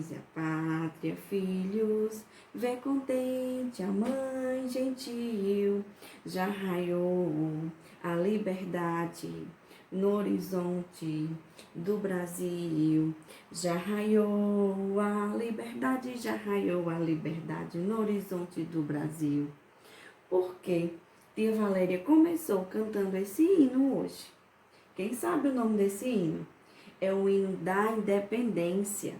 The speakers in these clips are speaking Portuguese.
benze a pátria, filhos, vê contente a mãe gentil, já raiou a liberdade no horizonte do Brasil. Já raiou a liberdade, já raiou a liberdade no horizonte do Brasil. Por quê? Tia Valéria começou cantando esse hino hoje. Quem sabe o nome desse hino? É o hino da independência.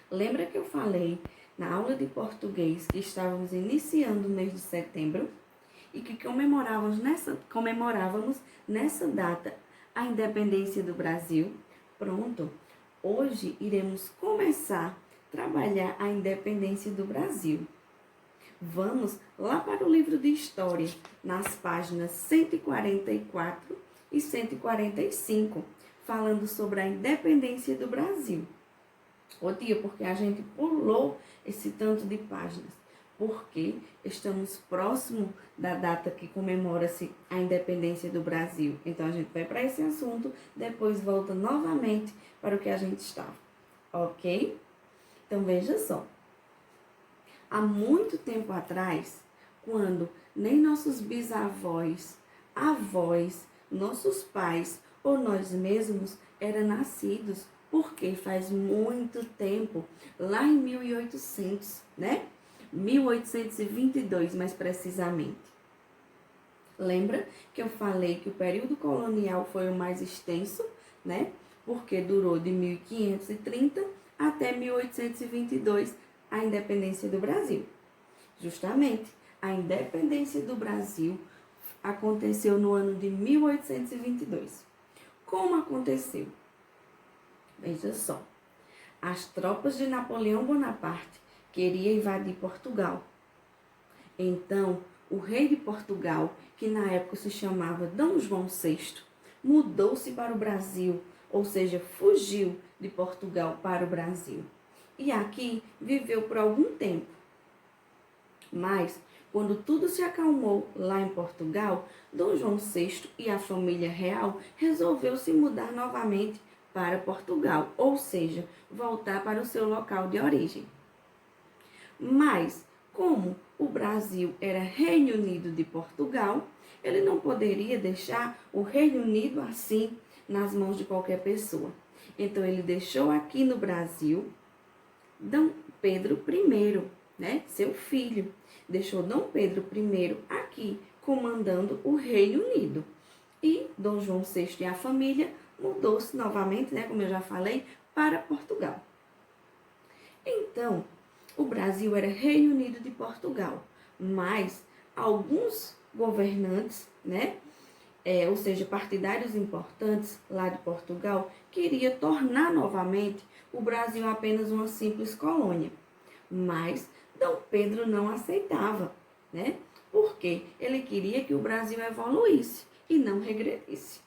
Lembra que eu falei na aula de português que estávamos iniciando o mês de setembro e que comemorávamos nessa data a independência do Brasil? Pronto, hoje iremos começar a trabalhar a independência do Brasil. Vamos lá para o livro de História, nas páginas 144 e 145, falando sobre a independência do Brasil. Ô tia, porque a gente pulou esse tanto de páginas? Porque estamos próximo da data que comemora-se a independência do Brasil. Então a gente vai para esse assunto, depois volta novamente para o que a gente estava. Ok? Então veja só. Há muito tempo atrás, quando nem nossos bisavós, avós, nossos pais ou nós mesmos eram nascidos, porque faz muito tempo, lá em 1800, né? 1822, mais precisamente. Lembra que eu falei que o período colonial foi o mais extenso, né? Porque durou de 1530 até 1822, a independência do Brasil. Justamente, a independência do Brasil aconteceu no ano de 1822. Como aconteceu? Veja só, as tropas de Napoleão Bonaparte queriam invadir Portugal. Então, o rei de Portugal, que na época se chamava D. João VI, mudou-se para o Brasil, ou seja, fugiu de Portugal para o Brasil. E aqui viveu por algum tempo. Mas, quando tudo se acalmou lá em Portugal, D. João VI e a família real resolveu se mudar novamente para Portugal, ou seja, voltar para o seu local de origem. Mas, como o Brasil era Reino Unido de Portugal, ele não poderia deixar o Reino Unido assim nas mãos de qualquer pessoa. Então, ele deixou aqui no Brasil D. Pedro I, né, seu filho. Deixou D. Pedro I aqui, comandando o Reino Unido. E D. João VI e a família mudou-se novamente, né, como eu já falei, para Portugal. Então, o Brasil era Reino Unido de Portugal, mas alguns governantes, né, ou seja, partidários importantes lá de Portugal, queria tornar novamente o Brasil apenas uma simples colônia. Mas D. Pedro não aceitava, né? Porque ele queria que o Brasil evoluísse e não regredisse.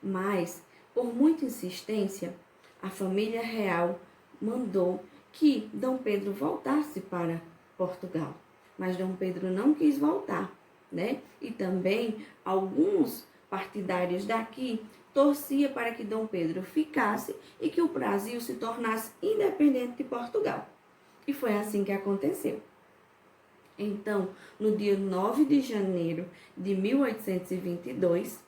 Mas, por muita insistência, a família real mandou que D. Pedro voltasse para Portugal. Mas D. Pedro não quis voltar, né? E também alguns partidários daqui torcia para que D. Pedro ficasse e que o Brasil se tornasse independente de Portugal. E foi assim que aconteceu. Então, no dia 9 de janeiro de 1822,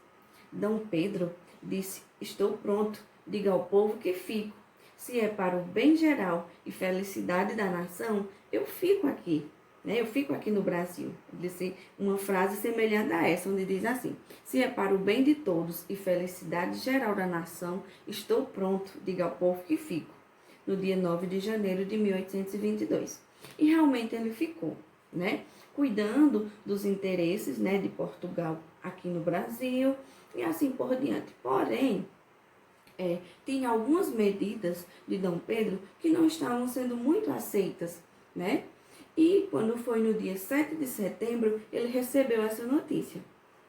D. Pedro disse: estou pronto, diga ao povo que fico. Se é para o bem geral e felicidade da nação, eu fico aqui. Eu fico aqui no Brasil. Disse uma frase semelhante a essa, onde diz assim: se é para o bem de todos e felicidade geral da nação, estou pronto, diga ao povo que fico. No dia 9 de janeiro de 1822. E realmente ele ficou, né? Cuidando dos interesses, né, de Portugal aqui no Brasil e assim por diante. Porém, tinha algumas medidas de D. Pedro que não estavam sendo muito aceitas, né? E quando foi no dia 7 de setembro, ele recebeu essa notícia,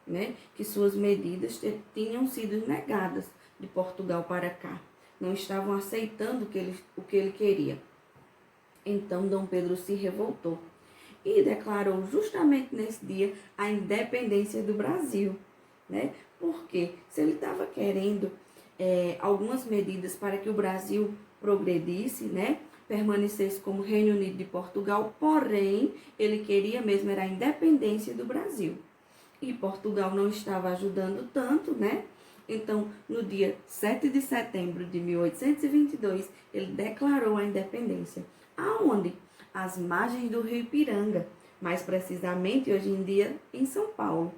né? Que suas medidas tinham sido negadas de Portugal para cá. Não estavam aceitando o que ele queria. Então, D. Pedro se revoltou e declarou justamente nesse dia a independência do Brasil, né? Porque se ele estava querendo algumas medidas para que o Brasil progredisse, né? Permanecesse como Reino Unido de Portugal, porém, ele queria mesmo era a independência do Brasil. E Portugal não estava ajudando tanto, né? Então, no dia 7 de setembro de 1822, ele declarou a independência. Aonde? Às margens do rio Ipiranga, mais precisamente hoje em dia em São Paulo.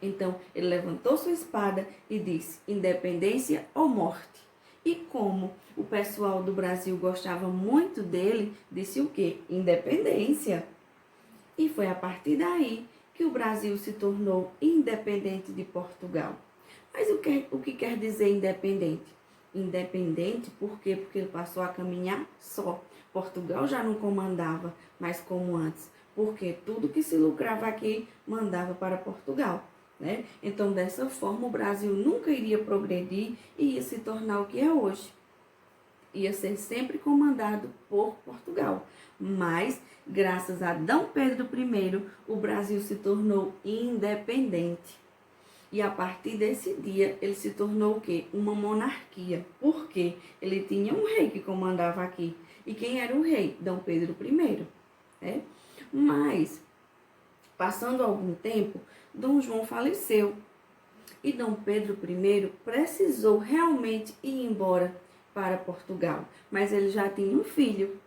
Então, ele levantou sua espada e disse: independência ou morte. E como o pessoal do Brasil gostava muito dele, disse o quê? Independência. E foi a partir daí que o Brasil se tornou independente de Portugal. Mas o que quer dizer independente? Independente por quê? Porque ele passou a caminhar só. Portugal já não comandava mais como antes, porque tudo que se lucrava aqui mandava para Portugal. Né? Então, dessa forma, o Brasil nunca iria progredir e ia se tornar o que é hoje. Ia ser sempre comandado por Portugal. Mas, graças a D. Pedro I, o Brasil se tornou independente. E a partir desse dia, ele se tornou o quê? Uma monarquia. Por quê? Ele tinha um rei que comandava aqui. E quem era o rei? D. Pedro I. Né? Mas, passando algum tempo, Dom João faleceu. E Dom Pedro I precisou realmente ir embora para Portugal. Mas ele já tinha um filho,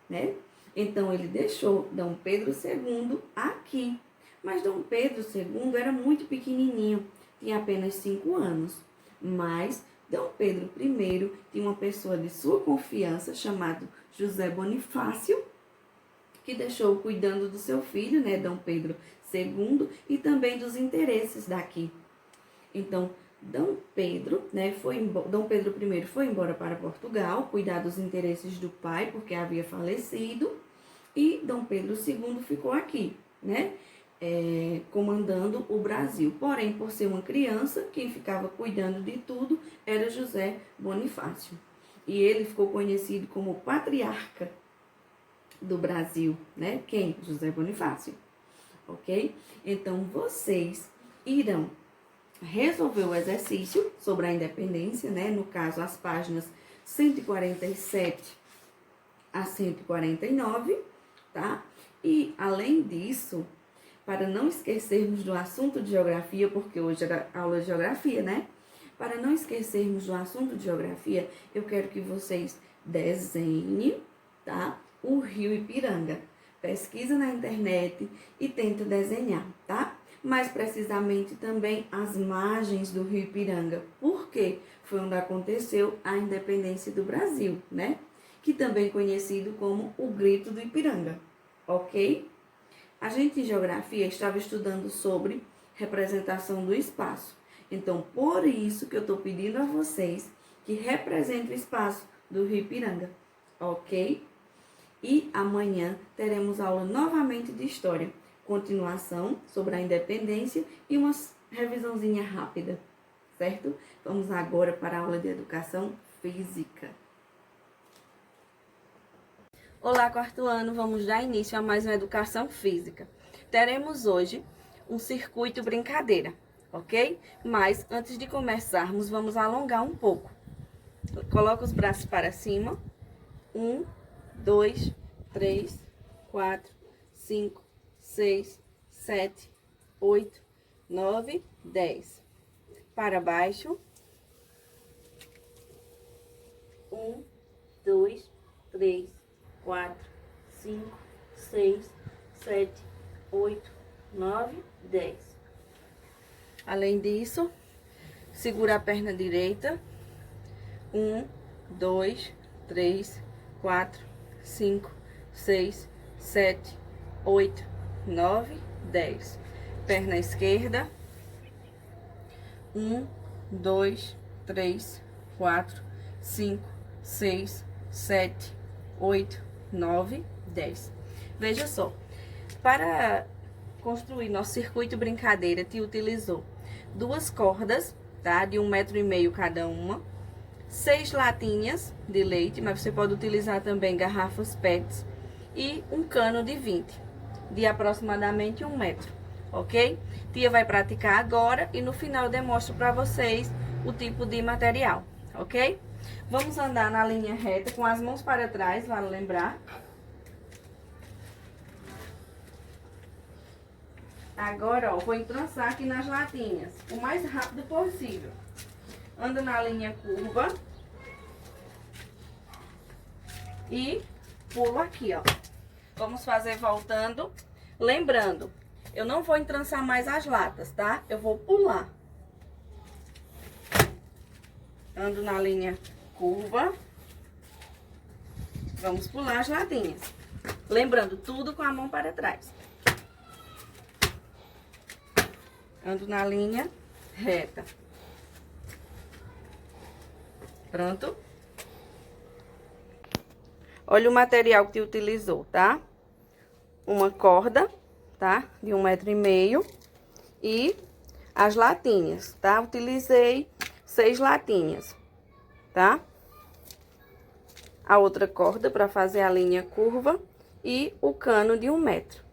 né? Então, ele deixou Dom Pedro II aqui. Mas Dom Pedro II era muito pequenininho, tinha apenas 5 anos. Mas Dom Pedro I tinha uma pessoa de sua confiança, chamado José Bonifácio, que deixou cuidando do seu filho, né, Dom Pedro II, e também dos interesses daqui. Então, Dom Pedro I foi embora para Portugal, cuidar dos interesses do pai, porque havia falecido, e Dom Pedro II ficou aqui, né, comandando o Brasil. Porém, por ser uma criança, quem ficava cuidando de tudo era José Bonifácio. E ele ficou conhecido como patriarca do Brasil, né? Quem? José Bonifácio. Ok? Então, vocês irão resolver o exercício sobre a independência, né? No caso, as páginas 147 a 149, tá? E, além disso, para não esquecermos do assunto de geografia, porque hoje era aula de geografia, né? Para não esquecermos do assunto de geografia, eu quero que vocês desenhem, tá? O rio Ipiranga. Pesquisa na internet e tenta desenhar, tá? Mais precisamente também as margens do rio Ipiranga. Por quê? Foi onde aconteceu a independência do Brasil, né? Que também é conhecido como o Grito do Ipiranga, ok? A gente em geografia estava estudando sobre representação do espaço. Então, por isso que eu estou pedindo a vocês que representem o espaço do rio Ipiranga, ok? E amanhã teremos aula novamente de história, continuação sobre a independência e uma revisãozinha rápida, certo? Vamos agora para a aula de educação física. Olá, quarto ano, vamos dar início a mais uma educação física. Teremos hoje um circuito brincadeira, ok? Mas antes de começarmos, vamos alongar um pouco. Coloca os braços para cima. 1, 2, 3, 4, 5, 6, 7, 8, 9, 10. Para baixo. 1, 2, 3, 4, 5, 6, 7, 8, 9, 10. Além disso, segura a perna direita. 1, 2, 3, 4, 5, 6, 7, 8, 9, 10. Perna esquerda. 1, 2, 3, 4, 5, 6, 7, 8, 9, 10. Veja só, para construir nosso circuito brincadeira, te utilizou 2 cordas, tá? De 1,5 m cada uma, 6 latinhas de leite, mas você pode utilizar também garrafas PETs, e um cano de 20, de aproximadamente 1 metro, ok? Tia vai praticar agora e no final eu demonstro para vocês o tipo de material, ok? Vamos andar na linha reta com as mãos para trás, vale lembrar. Agora, ó, vou entrançar aqui nas latinhas, o mais rápido possível. Ando na linha curva. E pulo aqui, ó. Vamos fazer voltando. Lembrando, eu não vou entrançar mais as latas, tá? Eu vou pular. Ando na linha curva. Vamos pular as latinhas. Lembrando, tudo com a mão para trás. Ando na linha reta. Pronto? Olha o material que utilizou, tá? Uma corda, tá? De 1,5 m e as latinhas, tá? Utilizei 6 latinhas, tá? A outra corda para fazer a linha curva e o cano de 1 metro.